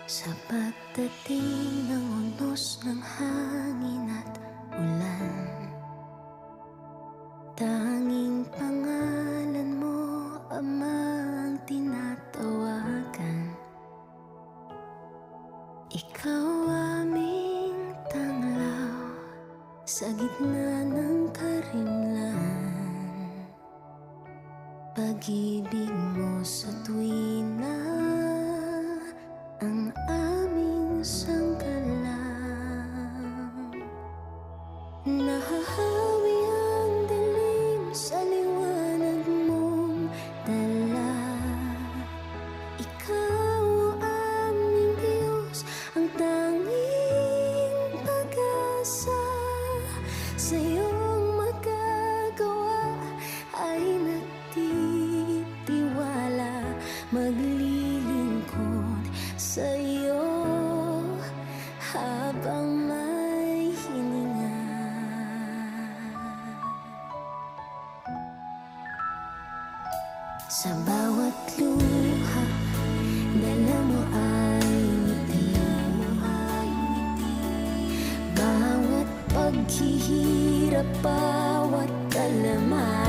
Sa pagdating ng unos ng hangin at ulan, tanging pangalan mo, Ama, ang tinatawagan. Ikaw aming tanglaw sa gitna ng karimlan. Pag-ibig mo sa tuwina ang aming sangkalang. Nahahawi ang dilim sa liwanag mong dala. Ikaw ang aming Diyos, ang tanging pag-asa. Sa iyong magagawa ay nagtitiwala, maglilingkod sa iyo habang may hininga. Sa bawat luha, dala mo ay ngiti. Bawat paghihirap, bawat kalaman,